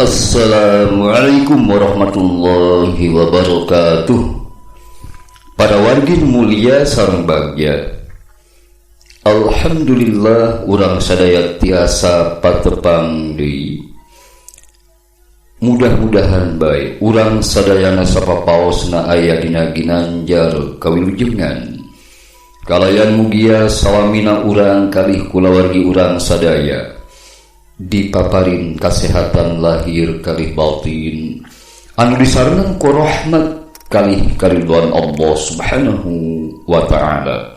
Assalamualaikum warahmatullahi wabarakatuh. Para wargi mulia sareng bagya, alhamdulillah urang sadaya tiasa patepang deui. Mudah-mudahan bae urang sadayana sapapaosna aya dina ginanjar kawilujengan. Kalayan mugia salamina urang kalih kulawargi urang sadaya dipaparin kasehatan lahir kalih batin anu disarengan ku rahmat kalih karidwan Allah subhanahu wa ta'ala.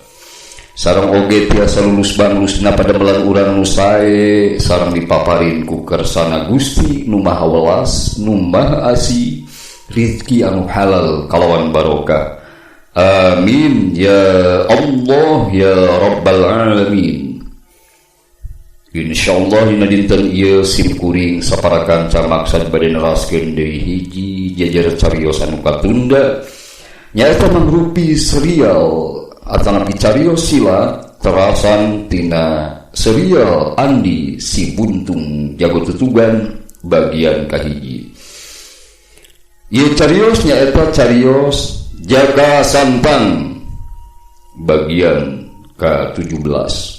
Sareng oge tiasa lulus banlusna pada melan urang nu sae sareng dipaparin ku kersana Gusti nu maha welas nu maha asih rizki anu halal kalawan barokah. Amin ya Allah ya rabbal alamin. Insyaallah dina dinten ieu sim kuring saparakan maksad bade neraskeun deui hiji jajar carios anu katunda nyaeta mangrupi serial atanapi carios sila terasan tina serial Andi si Buntung Jago Tutugan bagian kahiji. Ieu carios nyaeta carios Jaka Santang bagian ke-17.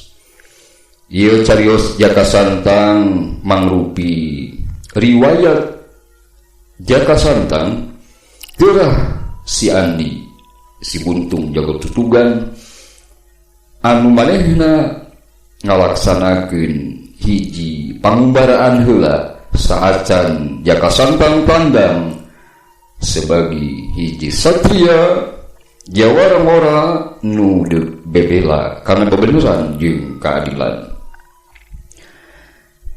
Ieu carios Jaka Santang mangrupi riwayat Jaka Santang geurah si Andi si Buntung Jago Tutugan anu manehna ngalaksanakeun hiji pangumbaraan heula saacan Jaka Santang pandang sebagai hiji satria jawara mora nu bebela karena kebenaran jeung keadilan.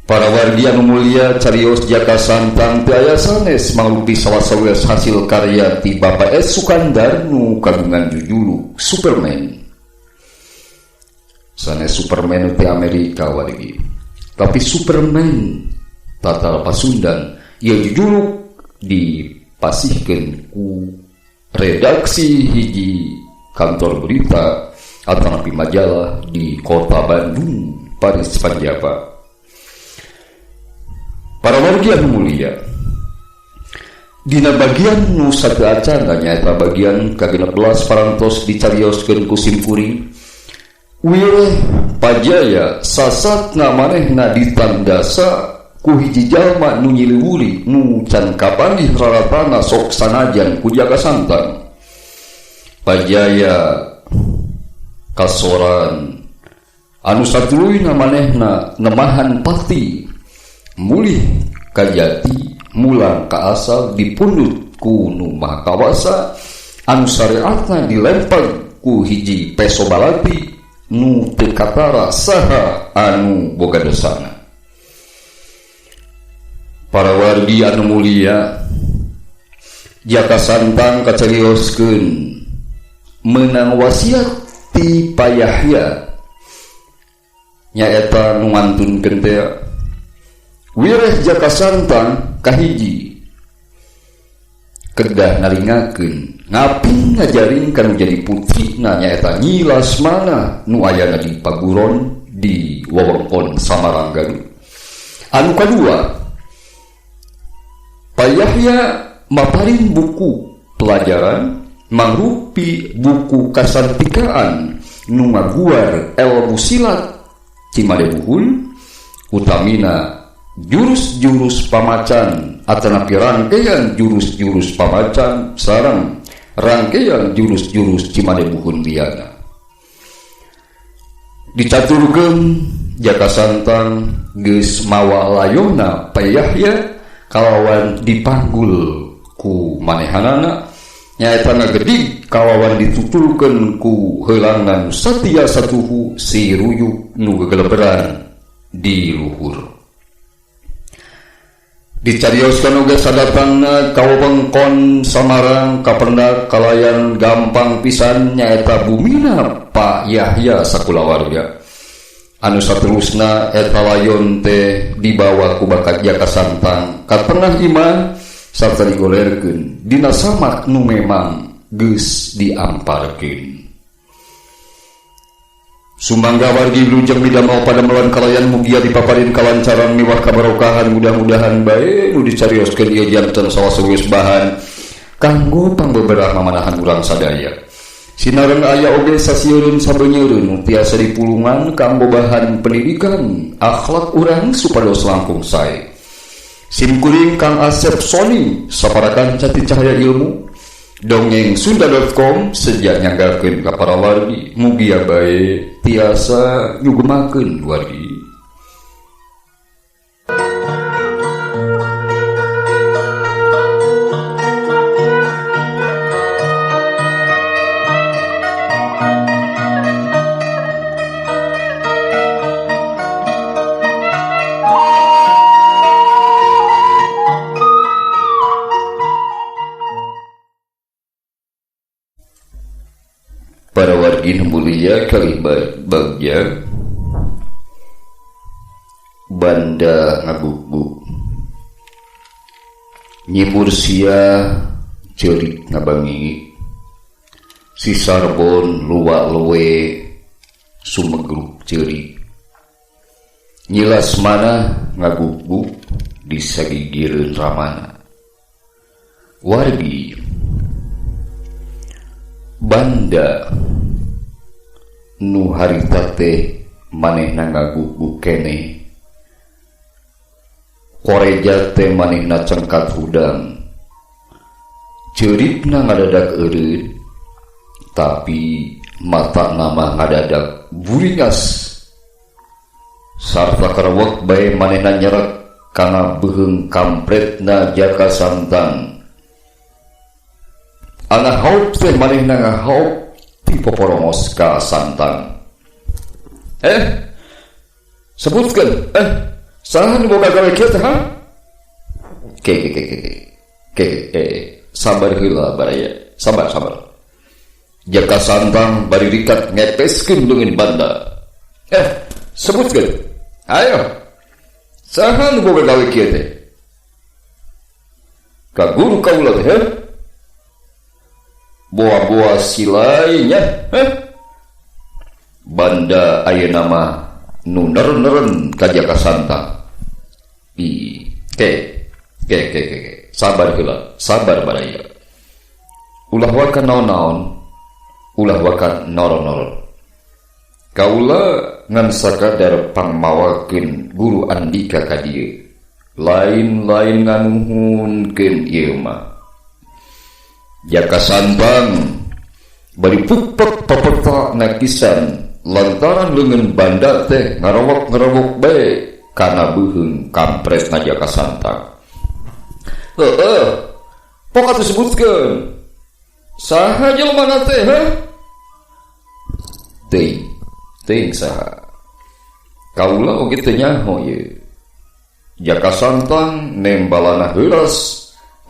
Para wargi anu mulia carios Jaka Santang teu aya sanes mangrupi salah sawelas hasil karya ti Bapak S. Sukandar nu kagungan judul Superman. Sanes Superman ti Amerika wargi. Tapi Superman tata Pasundan ieu judul dipasihkeun ku redaksi hiji kantor berita atanapi majalah di kota Bandung Paris Panjapa. Para wargi anu mulia, dina bagian nu sateu acan nyaeta bagian ka-16 parantos dicarioskeun ku sim kuring. Wireh pajaya sasatna manehna ditandasa ku hiji jalma nu nyiliwuri nu can kapanggih raratana sok sanajan ku Jaka Santang. Pajaya kasoran anu satuluy manehna nemahan pati mulih kajati mulang ka asal dipundut ku nu maha kawasa anu syariatna dilempar ku hiji peso balati nu teu katara saha anu boga dosana. Para wargi anu mulia, Jaka Santang kacarioskeun meunang wasiat ti Payahya nyaeta nu ngantunkeun teh wireh Jaka Santang kahiji kedah nalingakeun ngaping ngajarin kanu jadi putrina nyaeta Nyi Lasmana nu ayana di paguron di wewengkon Samarang. Anu kadua, Payahya maparin buku pelajaran mangrupi buku kasantikaan nu ngaguar ilmu silat Cimadebuhul utamina jurus-jurus pamacan atanapi rangkaian jurus-jurus pamacan sareng rangkaian jurus-jurus Cimadebuhul liana. Dicaturkeun Jaka Santang geus mawa layona Payahya kalawan dipanggul ku manehanana nyaeta ngagedig kalawan ditutulkeun ku heulangan satia satuhu si ruyuk nu gegeleberan di luhur. Dicarioskeun oge sadatangna ka wewengkon Samarang kapendak kalayan gampang pisan nyaeta bumina Pak Yahya sakulawarga. Anu saterusna eta layon teh dibawa ku bakat Jaka Santang ka tengah imah sarta digolerkeun dina samak nu memang geus diamparkeun. Sumangga wargi blujeng bidamel pada melan kalayan mugia dipaparin kalancaran miwah kabarokahan mudah-mudahan bae nu dicarioskeun ieu janten salah seueus bahan kanggo pangbeberah mamanahan urang sadaya. Sinareung aya oge sasieun sabeunyeun nu tiasa dipulungan kanggo bahan pendidikan akhlak urang supados langkung sae. Simkuring Kang Asep Sony saparakan cati cahaya ilmu dongeng.sunda.com sejak nyanggakeun ka para wargi mugia bae tiasa nyugemakeun wargi. Para wargi mulia kali bagja banda ngaguguk nyimur sia ceurik ngabangi si sarbon luwak lewe sumegruk ceurik nyilas mana ngaguguk disagigireun ramana wargi banda nu harita teh manehna ngaguguk kene koreja teh manehna cengkat hudang ceurikna ngadadak eureun tapi mata nama ngadadak buringas sarta karawak bae manehna nyerak kana beheung kampretna jaka santang ana haup teh manehna ngahaup ti poporongos ka santang. Sebutkeun, saha nu boga gawe kieu teh ha? Sabar heula baraya, sabar. Jaka santang bari rikat ngepeskeun leungeun banda. Sebutkeun. Ayo. Saha nu boga gawe kieu teh? Ka guru kaula teh boa-boa silainya banda aya nama nu neren-neren ka jaka santang sabar heula sabar baraya ulah wakan naon-naon ulah wakan noron-noron kaula ngan sakadar pangmawakeun guru Andika ka dieu lain-lain nganuhunkeun ieu mah jaka santang bari pupek paperta nakisan lantaran leungeun banda teh ngarawak bae kana beuheung kampretna jaka santang. Pok atuh sebutkeun saha jelema teh teuing saha kaula oge teu nyaho ieu jaka santang nembalana heulas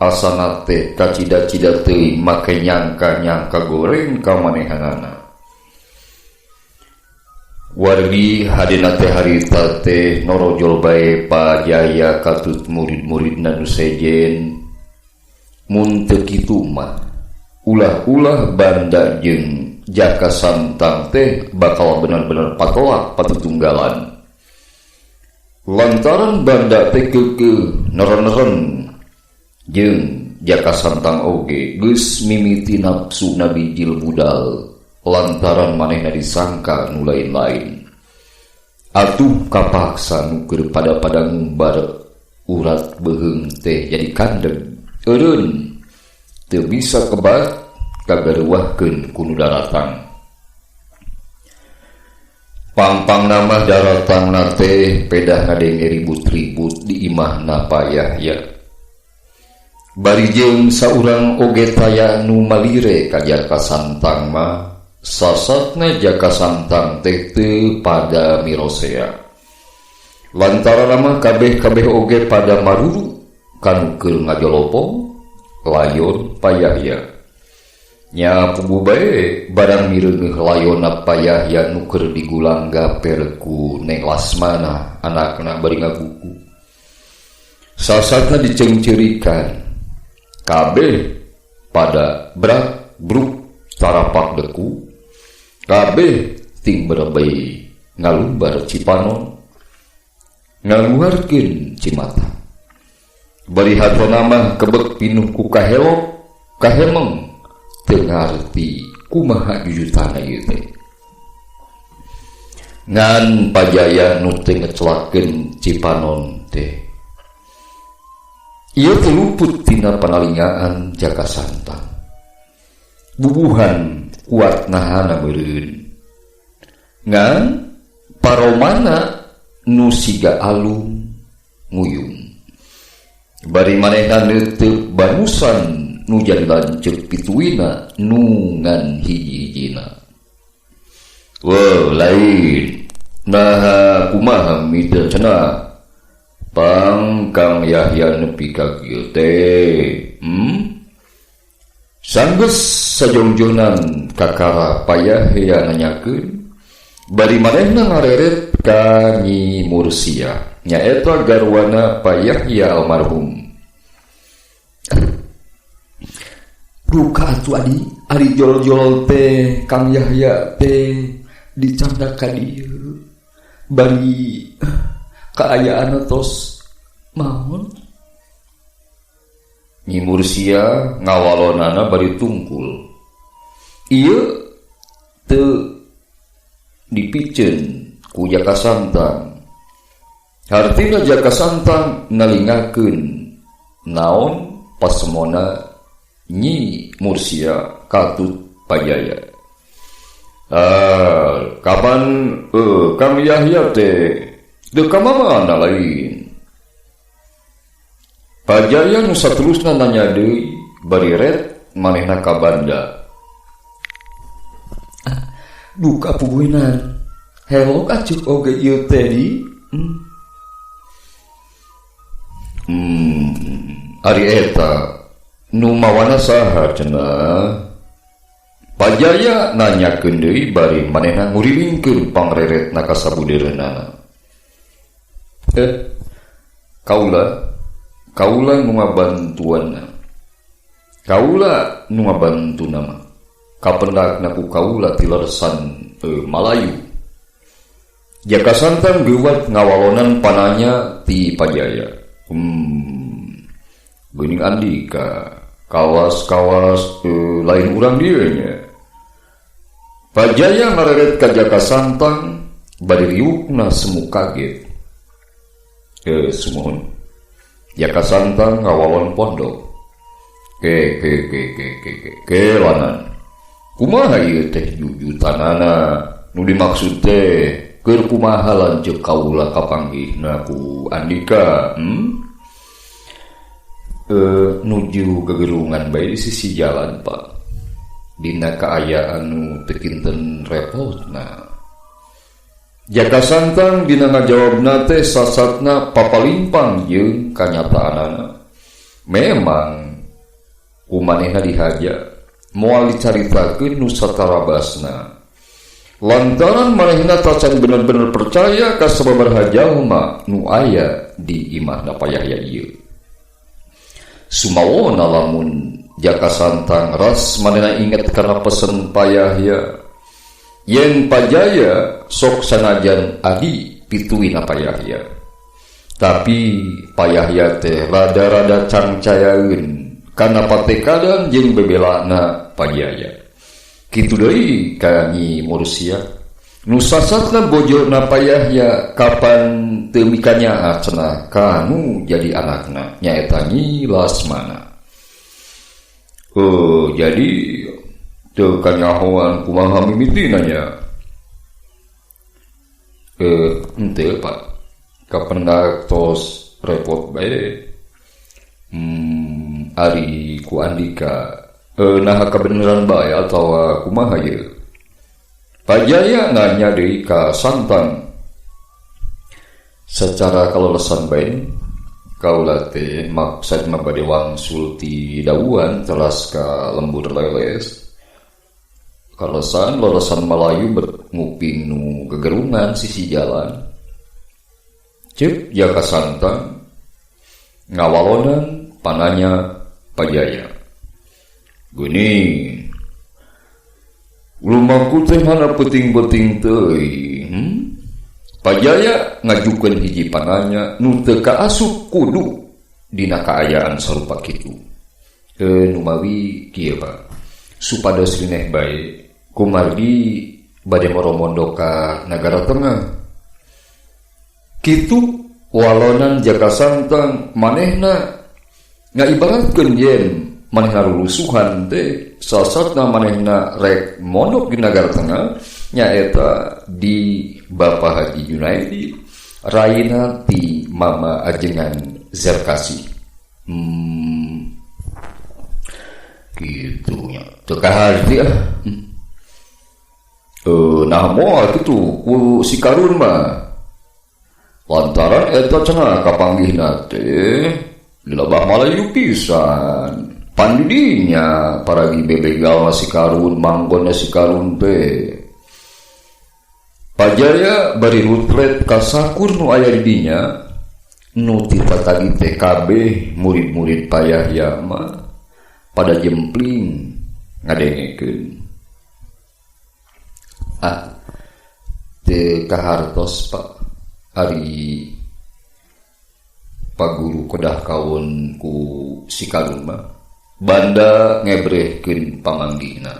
asana teh kacida-cida teuing make nyangka goreng ka manehanana wargi hadina teh harita teh norojol bae pajaya katut murid-muridna nu sejen mun teu kitu mah ulah-ulah banda jeung jaka santang teh bakal bener-bener patolak patutunggalan lantaran banda teh keukeuh neren-neren jeung jaka santang oge geus mimiti nafsu nabijil budal lantaran manehna disangka nu lain-lain atuh kapaksa nu keur pada ngumbar urat beuheung teh jadi kandeng eureun teu bisa kebat kagaruwahkeun ku nu daratang pangpang nama daratangna teh pedah ngadenge ribut-ribut di imahna payah ya bari jeung saurang oge taya nu malire ka jaka santang mah sasatna jaka santang teh teu pada mirosea lantaran mah kabeh oge pada maruru kanu keur ngajolopong layon payahya nya pugu bae barang mireungeuh layonna payahya nu keur digulangga perku Neng Lasmana anakna bari ngagugu sasatna dicengceurikan kabeh pada bruk tarapak deku kabeh ting berebay ngalumbar Cipanon ngaluarkeun Cimata. Bari hadrona mah kebek pinuh ku kahemeng teu ngarti kumaha jujutana ieu teh. Ngan pajaya nu teu ngecelakeun Cipanon teh ieu teh luput tina panalingaan Jaka Santang. Bubuhan kuat nahana meureun. Ngan paromana nu siga alum nguyung. Bari manehna neuteuk banusan nu jadi lanceuk pituina nu ngan hiji-hijina. Lain nah kumaha mita cenah pang Kang Yahya nepi ka kieu teh. Sanggeus sajongjonan kakara Payahya nanyakeun bari manehna ngareret ka Nyi Mursia nyaeta garwana Payahya almarhum. Duka atuh ari jol-jol teh Kang Yahya teh dicandak ka dieu bari kaayaana tos maon. Nyi Mursia ngawalonana bari tungkul. Ieu teu dipiceun ku Jaka Santang. Hartina Jaka Santang nalingakeun naon pasemona Nyi Mursia katut Pajaya. Kapan Kang Yahya teh deuk ka mana lain. Pajaya nu saterusna nanya deui bari ret manehna ka banda. Duka puguinan helok acuk oge ieu teh di. Ari eta nu mawana saha cenah? Pajaya nanyakeun deui bari manehna nguriwingkeun pangreretna ka sabudereunana. Kaula nu ngabantuanna. Kaula nu ngabantuna mah kapendakna ku kaula ti leresan Malayu. Jaka Santang geuwat ngawalonan pananya ti Pajaya. Geuning Andika kawas-kawas lain urang dieu nya. Pajaya ngareret ka Jaka Santang bari riukna semu kaget. Sumuhun. Jaka Santang ngawalon pondok. Lanan. Kumaha ieu teh jujutanana nu dimaksud teh keur kumaha lanceuk kaula kapanggihna ku Andika? Nuju gegerungan bae di sisi jalan Pak. Dina kaayaan nu teu kinten repotna. Jaka Santang dina ngajawabna teh sasatna papalimpang jeung kanyataanana. Memang kumanehna dihaja moal dicaritakeun nu satarabasna. Lantaran manehna tacan bener-bener percaya ka sababaraha jalma nu aya di imahna Payahya ieu. Sumawona lamun Jaka Santang ras manehna inget kana pesen Payahya yen Pajaya sok sanajan adi pituina Payahya. Tapi Payahya teh rada-rada cangcayaeun kana patekadan jeung bebelana Pajaya. Kitu deui ka Nyi Mursia. Nu sasatna bojona Payahya kapan teu mikanyaha cenah kanu jadi anakna nyaeta Nyi Lasmana. Jadi teu kanyahoan kumaha mimitina nya. Henteu Pak. Kapendak tos repot bae. Ari ku Andika nah kebenaran bae atawa kumaha ieu. Pajaya nanya deui ka Santang. Secara kaleresan bae kaula teh maksudna bade wangsul ti dawuhan teras ka lembur leles. Kaleresan Malayu nguping nu gegerungan sisi jalan. Ceuk Jaka Santang ngawalonan pananya Pajaya. Geuning lumaku teh mana penting-penting teuing. Pajaya ngajukeun hiji pananya nu teu kaasup kudu dina kaayaan sarupa kitu. Numawi kieu Pak. Supados rineh bae kumargi bade maromondo ka nagara tengah. Kitu walonan jaka santang manehna ngaibaratkeun yen manehna lulusuhan teh sasatna manehna rek mondok di nagara tengah nyaeta di Bapak Haji Junaidi raina ti Mama Ajengan Zerkasi. Gitu nya teu kaharti nah moal kitu ku si Karun mah lantaran eta cenah kapanggihna teh dilebah Malayu pisan pandidinya paragi bebegal si Karun manggonna si Karun teh Pajaya bari rutret kasakur nu aya di dinya nu titatagi teh kabeh murid-murid payahya mah pada jempling ngadengekeun teu kahartos Pak ari paguru kedah kawon ku si Karun mah banda ngebrehkeun pamanggihna.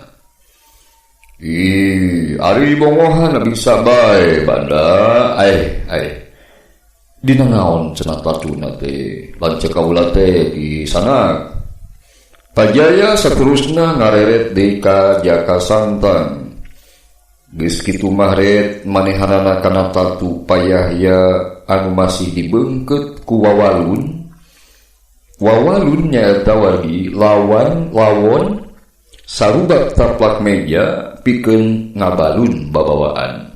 Ari bongohan bisa bae banda dina naon cenah tatuna teh lanceuk kaula teh di sana. Pajaya saterusna ngareret deui ka Jaka Santang. Geus kitu mah ret manehanana kana tatu payahya anu masih dibeungkeut ku Wawalun. Wawalun nyaeta wargi lawon sarubat taplak meja pikeun ngabalun babawaan.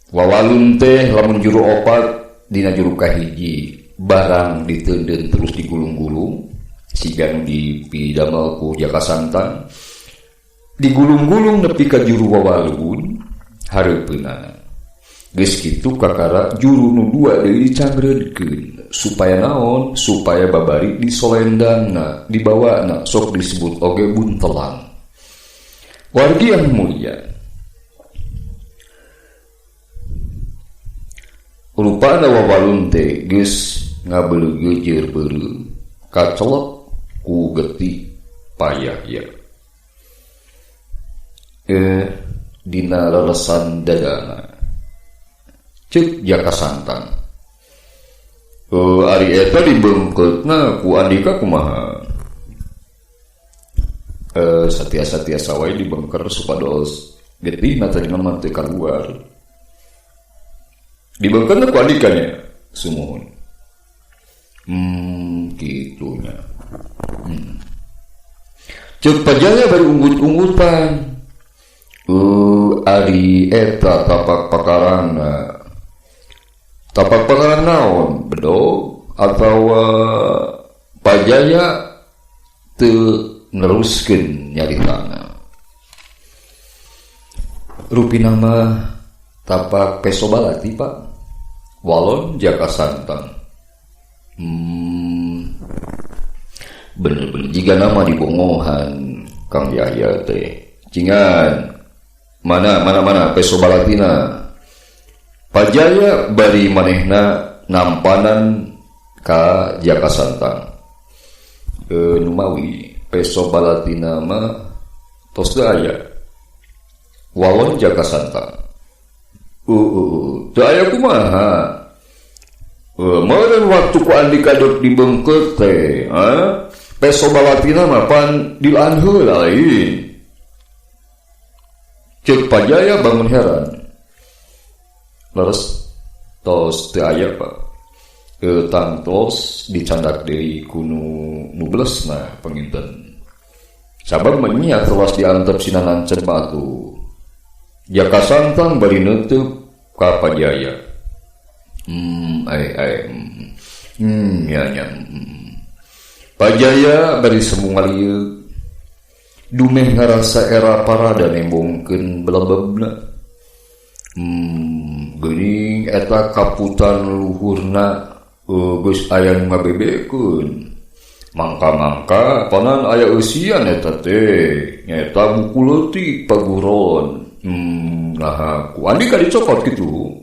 Wawalun teh lamun juru opat dina juru kahiji barang diteundeun terus digulung-gulung siga nu dipidamel ku Jaka Santang digulung-gulung nepi ka juru Wawalun hareupeunana. Geus kitu kakara juru nu dua deui dicangreudkeun supaya naon? Supaya babari disolendangna dibawana sok disebut oge buntelang. Wargi yang mulia, rupana Wawalun teh geus ngabeuleugeujeur beureu kacelep ku getih payahya. Dina leresan dadana ceuk Jaka Santang. Ari eta dibeungkeutna ku Andika kumaha? Satia-satia wae dibengker supados getihna teh mah teu kaluar. Dibengkerna ku Andikanya sumuhun. Kitunya. Ceuk Pajaya bari unggut-unggutan. Ari eta tapak pakaran naon bedog atawa Pajaya teu neruskeun nyaritana. Rupina mah tapak peso balati Pak walon Jaka Santang. Bener-bener jika nama dibongohan Kang Yahya teh cingan mana peso balatina. Pajaya bari manehna nampanan ka Jaka Santang. Numawi peso balatina mah tos aya walon Jaka Santang. Teu aya kumaha? Meureun waktu ku Andika dok dibeungkeut teh, peso balatina mah pan dilaan heula lain. Ceuk Pajaya bangun heran. Leres tos teu aya Pak. Tangtos dicandak deui ku nu blesna penginten. Sabab menyiat tewas diantep sinanancen batu. Jaka Santang bari neuteuk ka Pajaya. Pajaya bari semungalieu dumeh ngarasa era parada nembongkeun belebebna. Geuning eta kaputan luhurna geus aya nu ngabebekeun. Mangka-mangka panan aya eusian eta teh nyaeta buku leutik paguron. Nah ku andika dicokot kitu.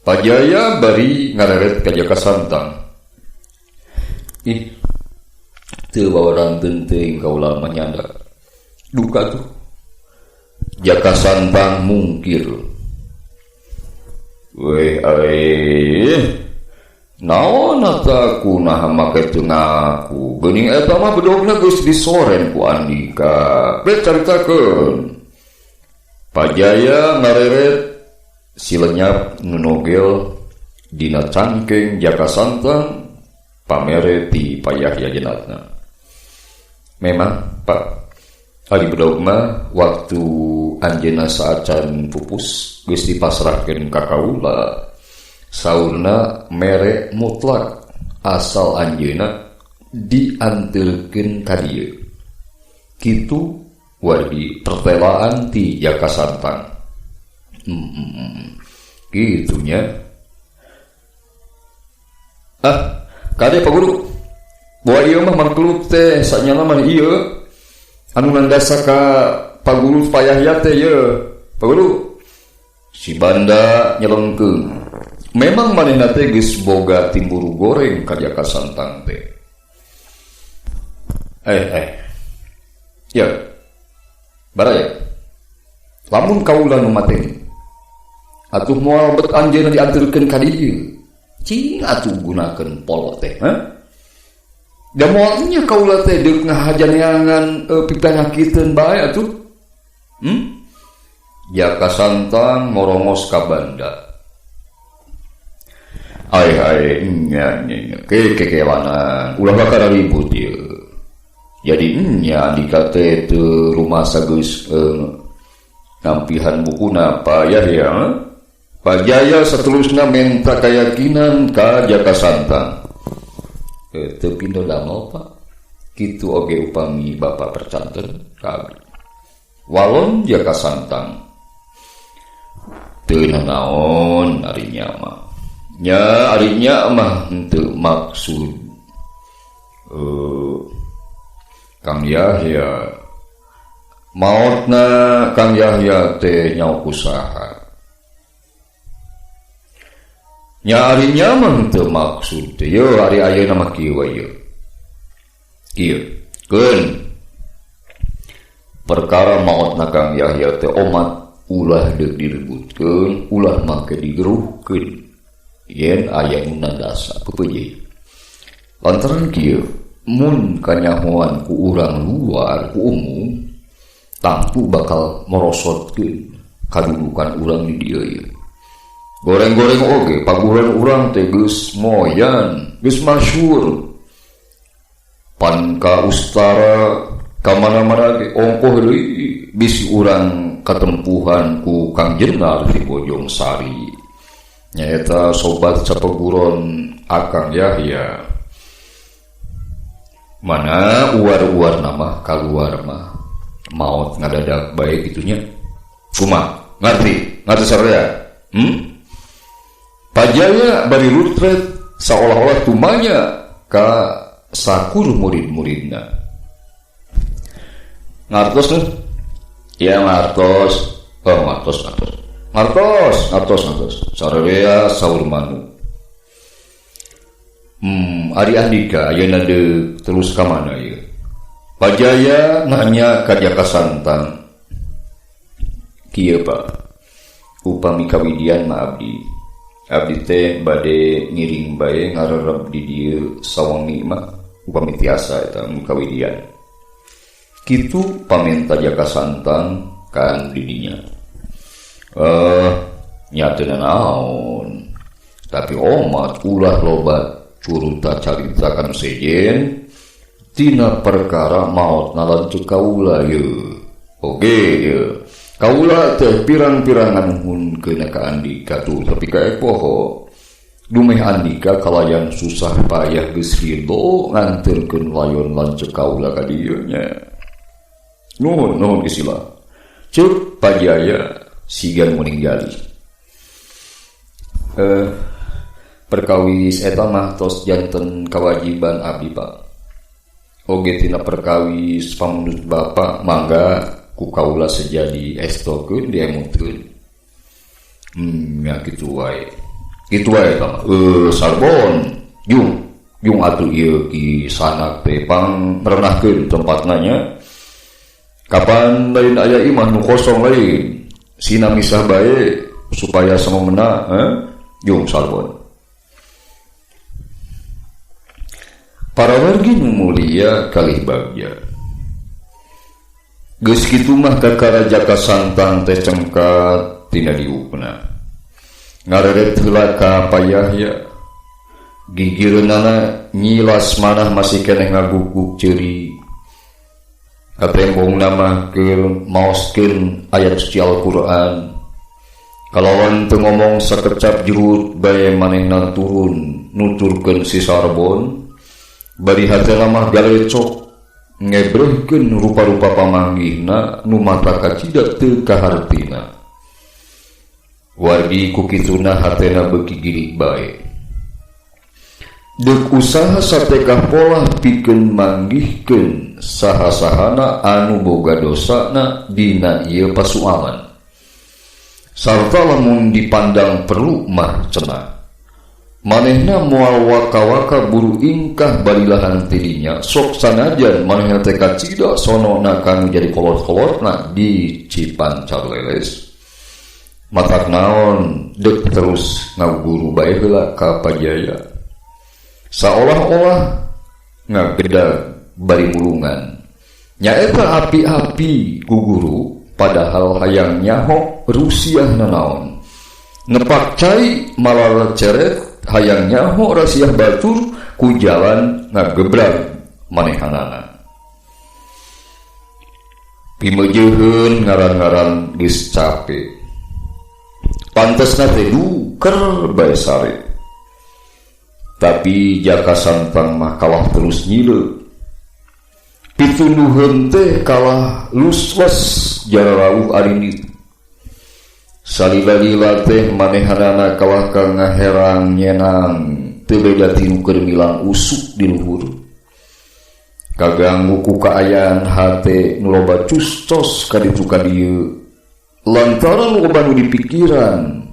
Pajaya bari ngareret ka Jaka Santang. Teu bawaran teuing kaula manyanda. Duka tuh. Jaka Santang mungkir. Weh naon eta kunaha make teu ngaku geuning eta mah bedogna geus disoren ku Andika bet caritakeun. Pajaya ngareret si lenyap nunogel dina cangkeng Jaka Santang pamere ti payah jenatna. Memang Pak ari bedog mah waktu anjeunna saacan pupus geus dipasrahkeun ka kaula. Saurna mere mutlak asal anjeunna dianteurkeun ka dieu. Kitu wargi pertelaan ti Jaka Santang. Gitunya. Kade Pak Guru. Bahwa ieu mah mangkelut teh sanyana mah ieu anu nandasa ka Pak Guru payah teh ieu. Pak Guru si Banda nyelengkeun. Memang manehna teh geus boga timburu goreng ka Jaka Santang teh. Ya. Baraya. Lamun kaula nu mateni. Atuh moal bet anjeunna dianteurkeun ka dieu. Cing atuh gunakeun pol teh, da moal nya kaula teh deuk ngahajaneangan pitanyakiteun bae atuh. Jaka Santang morongos ka Banda. Ai nya kekewanan ulah bakal ribut ieu. Jadi nya Andika teh teu rumasa geus nampihan bukuna payah ya. Pajaya saterusna menta kayakinan ka Jaka Santang. Teu pindo damel Pak. Kitu oge upami Bapak percanten ka walon Jaka Santang. Teu naon arinya mah. Nya arinya mah henteu maksud Kang Yahya maotna Kang Yahya teh nyaok usaha. Nya arinya mah henteu maksud teh yo ari ayeuna mah kieu wae yo. Kieu keun perkara maotna Kang Yahya teh omat ulah deuk direbutkeun, ulah make digeruhkeun. Yen aya nu nandasa peupeujeuh. Lantaran kieu mun kanyahoan ku urang luar ku umum tampu bakal merosotkeun kadudukan urang di dieu ieu. Goreng-goreng oge paguran urang teh geus moyan, geus masyhur. Pan ka Ustara ka mana-mana ge ongkoh deui bisi urang katempuhan ku Kang Jenar di Bojong Sari. Nyaeta sobat sapeguron Akang Yahya. Mana uar-uar nama kaluar mah maot ngadadak bae gitunya. Kumaha? Ngerti sarea? Pajaya bari lutret seolah-olah tumanya ka sakur murid-muridna. Ngartos nih? Ya ngartos. Ngartos. Sararea saur manu. Ari Andika ayeuna deuk terus ka mana ieu? Pajaya nanya ka Jaka Santang. Kieu Pak. Upami kawidian mah abdi teh bade ngiring bae ngarerep di dieu sawengi mah upami tiasa eta kawidian. Kitu pamenta Jaka Santang kan didinya. Nyatana naon tapi omat ulah lobat curuta carita kan sejen tina perkara maot nalanceuk kaula ye. Oge ye kaula teh pirang-pirangan hunkeun ka Andika tuh tapi kae poho dumeh Andika kalayan susah payah geus ridho nganterkeun layon lanceuk kaula ka dieu nya. Nuhun istilah ceuk Pajaya sigan meninggali. Perkawis eta mah tos janten kewajiban abdi Pak. oge tina perkawis pamunut bapa mangga ku kaula sejadi estokeun diemutkeun. Ya kitu wae. Kitu wae tah. Sarbon, Jung atuh ieu ki sanak teh pang merenahkeun tempatna nya. Kapan lain aya imah nu kosong lain. Sina misah bae supaya samemena, Jung Sarbon. Para wargi nu mulia kalih bagja. Geus kitu mah kakara Jaka Santang teh cengkat tina diupna. Ngareret heula ka payahya. Gigireunana nyilas manah masih keneh ngaguguk ceuri. Katembongna mah keur maoskeun ayat suci Al-Qur'an. Kalawan teu ngomong sakecap jerut bae manehna turun nuturkeun si Sarbon. Bari hatena mah galecok ngebrehkeun rupa-rupa pamanggihna nu mata kacida teu kahartina. Wargi ku kituna hatena beuki girig bae. Deuk usaha satekah pola pikeun manggihkeun saha-sahana anu boga dosana dina ieu pasuaman. Sarta lamun dipandang perlu mah cenah. Manehna moal waka-waka buru ingkah balilahan tidinya sok sanajan manehna teh kacida sonona kanu jadi kolot-kolotna di Cipancar leles. Matak naon deuk terus ngaguru bae heula ka Pajaya. Saolah-olah ngageda bari mulungan. Nyaeta api-api guguru padahal hayang nyaho rusiahna naon. Nepak cai malah ceret hayang nyaho rasiah batur ku jalan ngagebrang manehanana. Pimeujeun ngaran-ngaran geus capek. Pantesna teh duker bae sare. Tapi Jaka Santang mah kalah terus nyileu. Pitunduheun teh kalah luswas jara rawuh arini. Salila-lila teh manehanana kalah ka ngaherang nyenang teu beda tinu keur milang usuk di luhur. Kaganggu ku kaayaan hate nu loba custos ka ditu ka dieu. Lantaran loba nu dipikiran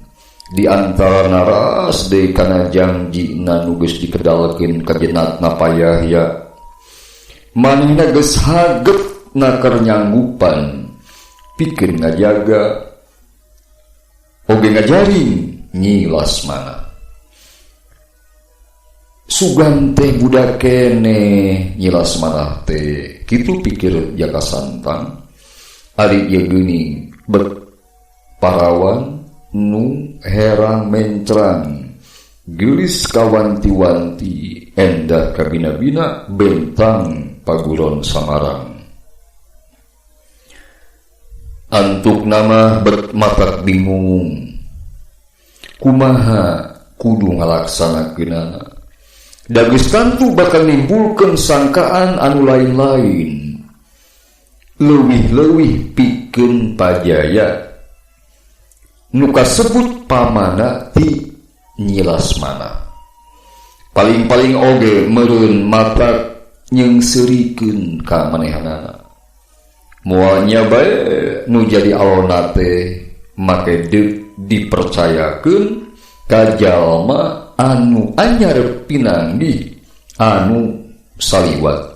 di antara naras deui kana janjina nu geus dikedalkeun ka jenatna payahya. Manehna geus haget nakar nyanggupan pikeun ngajaga oge ngajaring nyilas mana. Sugan teh budak kene nyilas mana teh kitu pikir Jaka Santang. Ari ieu geuning parawan nu herang mencrang geulis kawanti-wanti endah kabina-bina bentang paguron Samarang. Antuk nama bermatak bingung kumaha kudu ngalaksanakeunana. Da geus tantu bakal nimbulkeun sangkaan anu lain-lain. Leuwih-leuwih pikeun Pajaya nu kasebut pamana ti nyilas mana. Paling-paling oge meureun matak nyeungseurikeun ka manehanana. Moalnya bae nu jadi alona teh make deuk dipercayakeun ka jalma anu anyar pinanggi anu saliwat.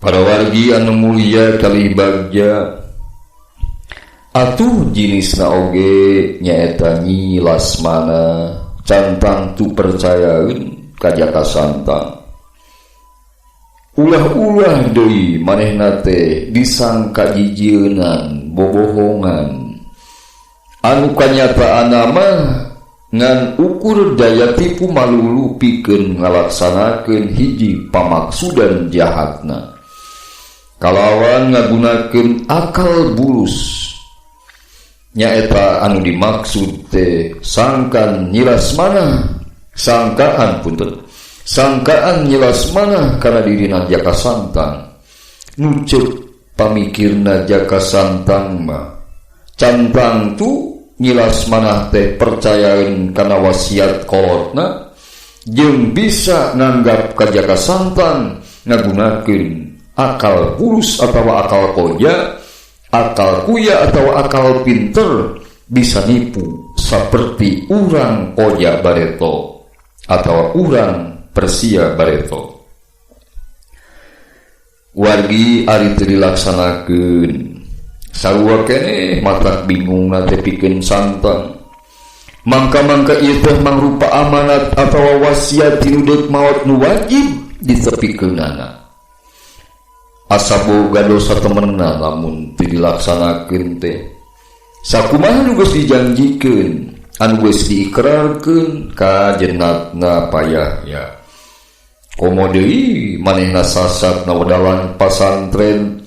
Para wargi anu mulia kalih bagja, atuh jinisna oge nyaeta nyilas mana cantang tu percayaeun ka Jaka Santang. Ulah-ulah deui manehna teh disangka jijieunnan bobohongan anu kanyataanna mah ngan ukur daya tipu malulu pikeun ngalaksanakeun hiji pamaksudan jahatna. Kalawan ngagunakeun akal bulus nyaeta anu dimaksud teh sangkan nyilas mana sangkaan nyilas mana kana dirina Jaka Santang. Nucep pamikirna Jaka Santang mah cantang tu nyilas mana teh percayaeun kana wasiat kolotna jeung bisa nganggap ka jaka santan ngagunakeun akal bulus atawa akal koja, akal kuya atawa akal pinter bisa nipu seperti urang koja bareto atawa urang Persia bareto. Wargi ari teu dilaksanakeun sarua keneh matak bingung nate pikeun santan. Mangka-mangka ieu teh mangrupa amanat atawa wasiat tinu deuk maot nu wajib ditepikeunana. Asa boga dosa temenna lamun teu dilaksanakeun teh. Sakumaha nu geus dijanjikeun, anu geus diikrarkeun ka jennatna payah ya. Komo deui manehna sasat na wedalan pasantren.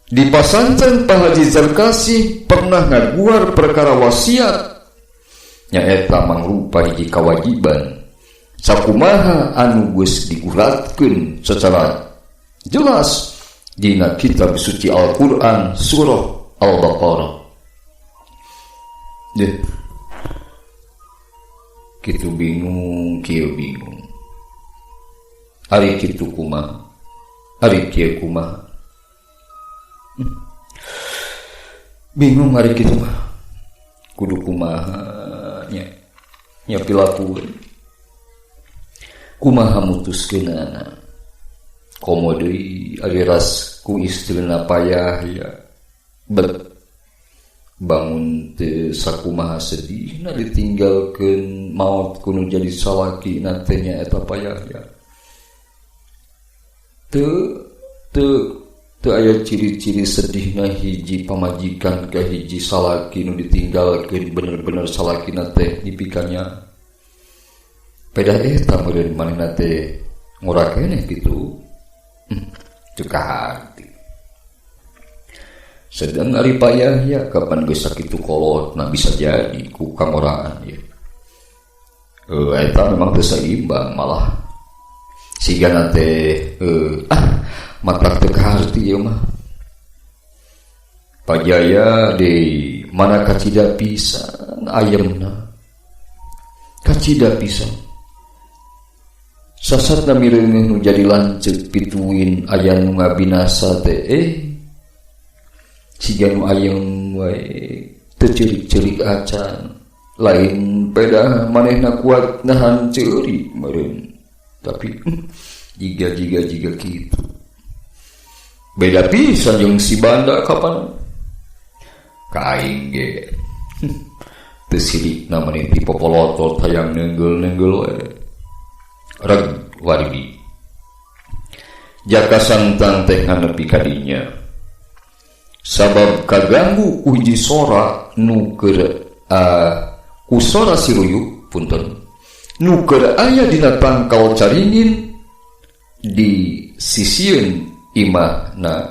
Di pasantren Pak Haji Zarkasih pernah ngaguar perkara wasiat nyaeta mangrupa hiji kawajiban. Sakumaha anu geus diguratkeun secara jelas dina kitab suci Al-Qur'an surah Al-Baqarah. Deh. Kitu bingung, kieu bingung. Ari kitu kumaha? Ari kieu kumaha? Bingung ari kitu mah. Kudu kumaha nya pilakueun. Kumaha mutuskeunana? Komo deui ari ras ku istrina payah ya. Bangun teu sakumaha sedihna ditinggalkeun maot kudu jadi salaki nantenya eta payah ya. Teu aya ciri-ciri sedihna hiji pamajikan ka hiji salaki nu ditinggalkeun bener-bener salakina teh dipikannya. Pedah eta meureun manehna teh ngora keneh kitu. Teu kahati. Sedang ari payah ya kapan geus sakitu kolotna bisa jadi ku kangoraan ya. Eta memang teu seimbang malah sigana teh matak teu kaharti ieu mah. Pajaya deui mana kacida pisan ayemna. Kacida pisan. Sasatna mireuneuh nu jadi lanceuk pituin aya nu ngabinasa teh siga nu ayem wae teu ceurik-ceurik acan. Lain pedah manehna kuat nahan ceurik meureun. Tapi jika gitu beda pisan jeung si banda kapan kaing ge teu sidikna maneh ti popolotot hayang nenggel-nenggel we reg wargi jaka santan teh nganepi ka dinya sabab kaganggu uji sora nu keur usora siruyuk punten nu keur aya dina tangkal caringin di sisieun imahna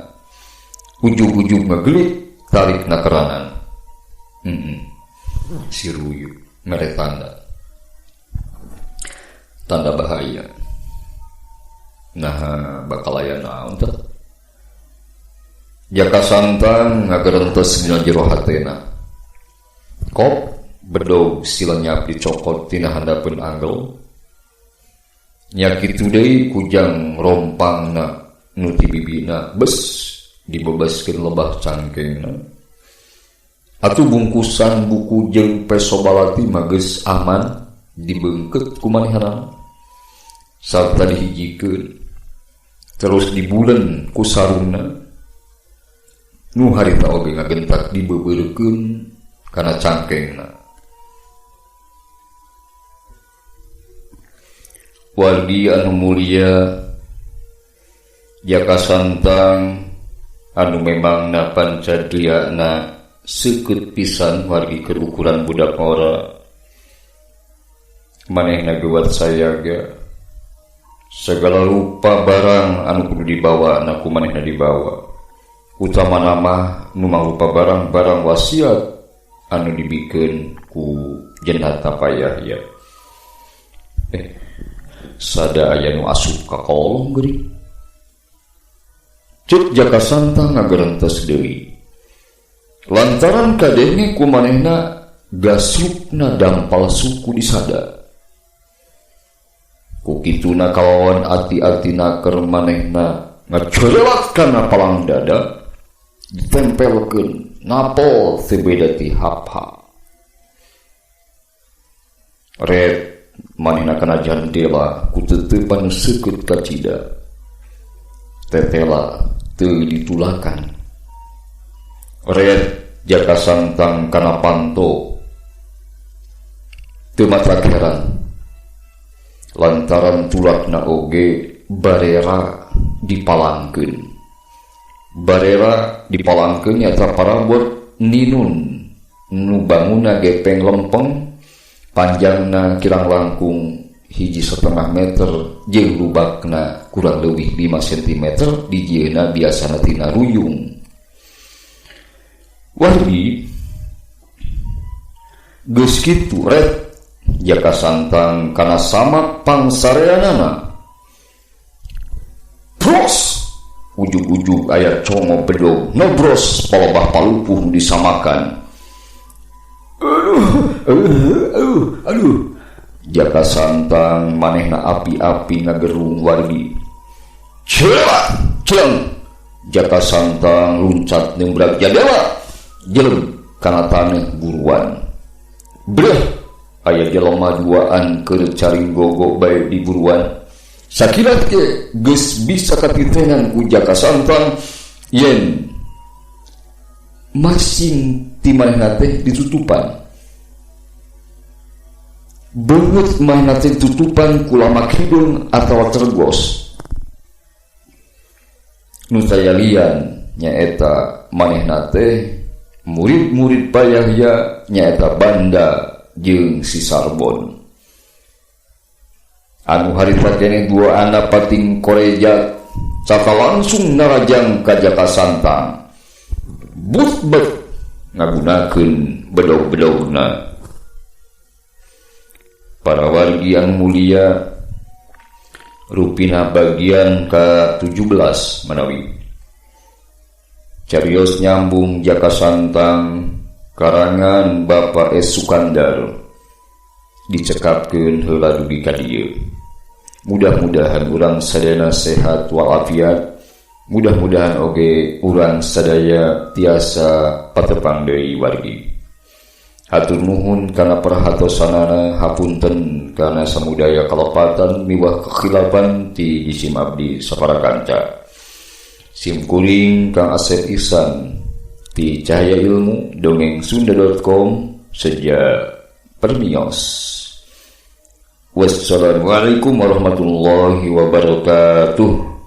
ujug-ujug ngagelit tarik nakeranan. Siruyuk mere tanda bahaya. Nah bakal aya naon teh? Jaka santan ngagerentos dina jero hatena. Kop bedog silanyap dicokot tina handapeun anggel nya kitu deui kujang rompangna nu ti bibina bes dibebaskeun lebah cangkengna atuh bungkusan buku jeung pesobalati mah geus aman dibeungkeut ku manehna sarta dihijikeun terus dibulen ku sarungna nu harita oge ngagentak dibeubeurkeun kana cangkengna. Wargi anu mulia jaka santang anu memang na pancadriana seukeut pisan wargi keur ukuran budak ora manehna gewat sayaga segala rupa barang anu kudu dibawa na ku manehna dibawa utama nama nu mangrupa barang-barang wasiat anu dibikeun ku jennata payah ya. Sada aya nu asup ka kolong geuring. Ceuk jaka santang ngagerentos deui. Lantaran kadenge ku manehna gasrukna dampal suku di sada. Kukituna kalawan ati-atina keur manehna ngacorelat kana palang dada ditempelkeun napol teu beda ti hapha. Red manehna kana jandela ku teutepan seukeut ka cida. Tetela teu ditulakan. Red jaka santang kana panto teu matrakeran. Lantaran tulakna oge barera dipalangkeun. Barera dipalangkeun nyata parabot ninun nu bangunna gepeng lempeng panjangna kirang langkung 1,5 meter jeung lubakna kurang leuwih 5 cm dijieuna biasana tina ruyung. Wargi geus kitu red jaka santang kana samak pangsareanana. Bros ujug-ujug aya congo bedog nobros palobah palupuh disamakan. Aduh jaka santang manehna api-api ngagerung wargi. Celeng jaka santang luncat nembrag jadela jelem kana taneuh buruan. Breh aya jelema duaan keur caring gogo bae di buruan. Sakilat ge geus bisa katitengan ku jaka santang yen masing ti manehna teh ditutupan. Beungeut manehna teh tutupan ku lamak hidung atawa tergos. Nu saya lian nyaeta manehna teh murid-murid Yahya nyaeta Banda jeung si Sarbon. Anu harita keneh dua anak pating koreja caka langsung narajang ka jaka santang. But ngagunakeun bedog-bedogna. Para wargi yang mulia rupina bagian ke-17 menawi. Carios nyambung jaka santang karangan Bapak S. Sukandar dicekapkeun heula dugi ka dieu. Mudah-mudahan urang sadayana sehat walafiat. Mudah-mudahan oge urang sadaya tiasa patepang deui wargi. Hatur nuhun kana perhatosanana, hapunten kana samudaya kalepatan miwah kekhilafan ti jisim abdi saparakanca. Simkuring Kang Asep Ihsan di Cahaya Ilmu dongengsunda.com sejak permios. Wassalamualaikum warahmatullahi wabarakatuh.